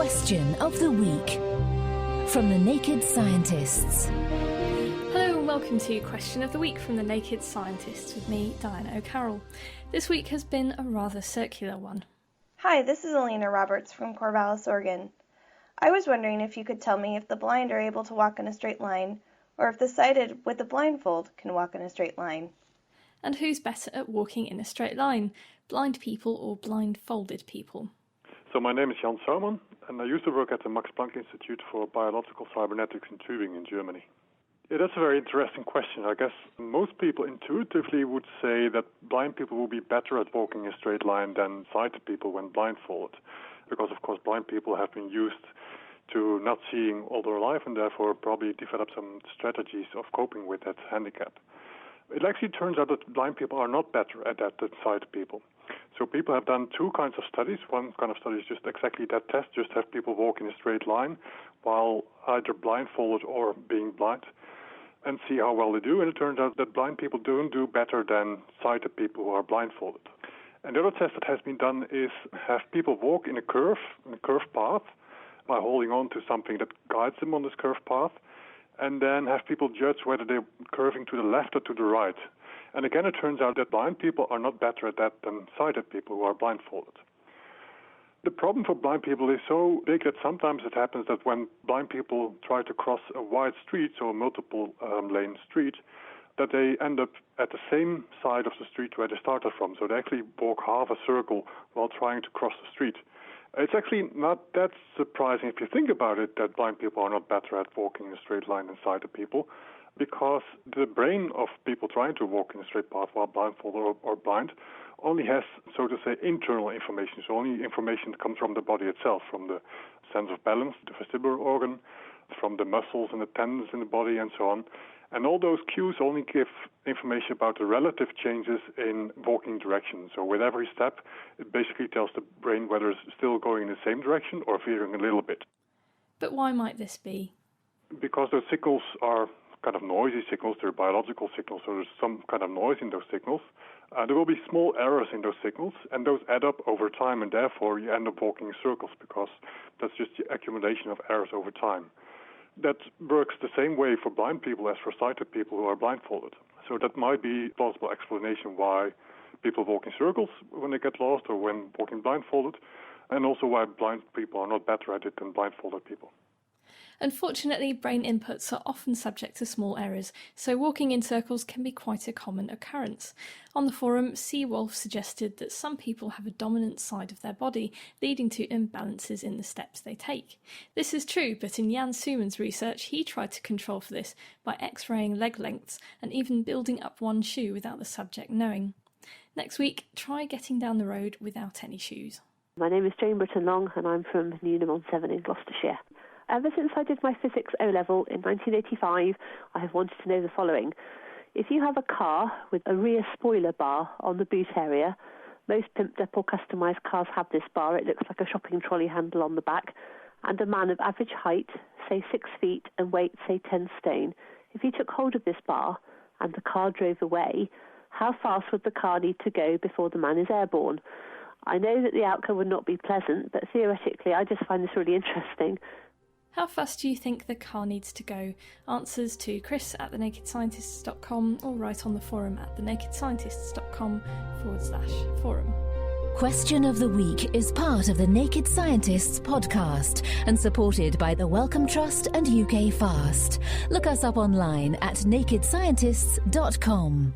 Question of the Week from The Naked Scientists. Hello and welcome to Question of the Week from The Naked Scientists with me, Diana O'Carroll. This week has been a rather circular one. Hi, this is Alina Roberts from Corvallis, Oregon. I was wondering if you could tell me if the blind are able to walk in a straight line, or if the sighted with a blindfold can walk in a straight line. And who's better at walking in a straight line, blind people or blindfolded people? So my name is Jan Saumann, and I used to work at the Max Planck Institute for Biological Cybernetics in Tübingen in Germany. Yeah, that's a very interesting question. I guess most people intuitively would say that blind people will be better at walking a straight line than sighted people when blindfolded, because of course blind people have been used to not seeing all their life and therefore probably developed some strategies of coping with that handicap. It actually turns out that blind people are not better at that than sighted people. So people have done two kinds of studies. One kind of study is just exactly that test, just have people walk in a straight line while either blindfolded or being blind and see how well they do. And it turns out that blind people don't do better than sighted people who are blindfolded. And the other test that has been done is have people walk in a curved path by holding on to something that guides them on this curved path, and then have people judge whether they're curving to the left or to the right. And again, it turns out that blind people are not better at that than sighted people who are blindfolded. The problem for blind people is so big that sometimes it happens that when blind people try to cross a wide street, so a multiple-lane street, that they end up at the same side of the street where they started from. So they actually walk half a circle while trying to cross the street. It's actually not that surprising if you think about it that blind people are not better at walking in a straight line than sighted people, because the brain of people trying to walk in a straight path while blindfolded or blind only has, so to say, internal information, so only information that comes from the body itself, from the sense of balance, the vestibular organ, from the muscles and the tendons in the body and so on. And all those cues only give information about the relative changes in walking direction. So with every step, it basically tells the brain whether it's still going in the same direction or veering a little bit. But why might this be? Because those signals are kind of noisy signals, they're biological signals, so there's some kind of noise in those signals. There will be small errors in those signals, and those add up over time, and therefore you end up walking in circles, because that's just the accumulation of errors over time. That works the same way for blind people as for sighted people who are blindfolded. So that might be a plausible explanation why people walk in circles when they get lost or when walking blindfolded, and also why blind people are not better at it than blindfolded people. Unfortunately, brain inputs are often subject to small errors, so walking in circles can be quite a common occurrence. On the forum, C. Wolf suggested that some people have a dominant side of their body, leading to imbalances in the steps they take. This is true, but in Jan Sumann's research, he tried to control for this by X-raying leg lengths and even building up one shoe without the subject knowing. Next week, try getting down the road without any shoes. My name is Jane Britton-Long and I'm from Newnham-on-Severn in Gloucestershire. Ever since I did my physics O-level in 1985, I have wanted to know the following. If you have a car with a rear spoiler bar on the boot area, most pimped up or customised cars have this bar, it looks like a shopping trolley handle on the back, and a man of average height, say 6 feet, and weight, say 10 stone, if he took hold of this bar and the car drove away, how fast would the car need to go before the man is airborne? I know that the outcome would not be pleasant, but theoretically I just find this really interesting. How fast do you think the car needs to go? Answers to chris@thenakedscientists.com or write on the forum at thenakedscientists.com/forum. Question of the Week is part of the Naked Scientists podcast and supported by the Wellcome Trust and UK Fast. Look us up online at nakedscientists.com.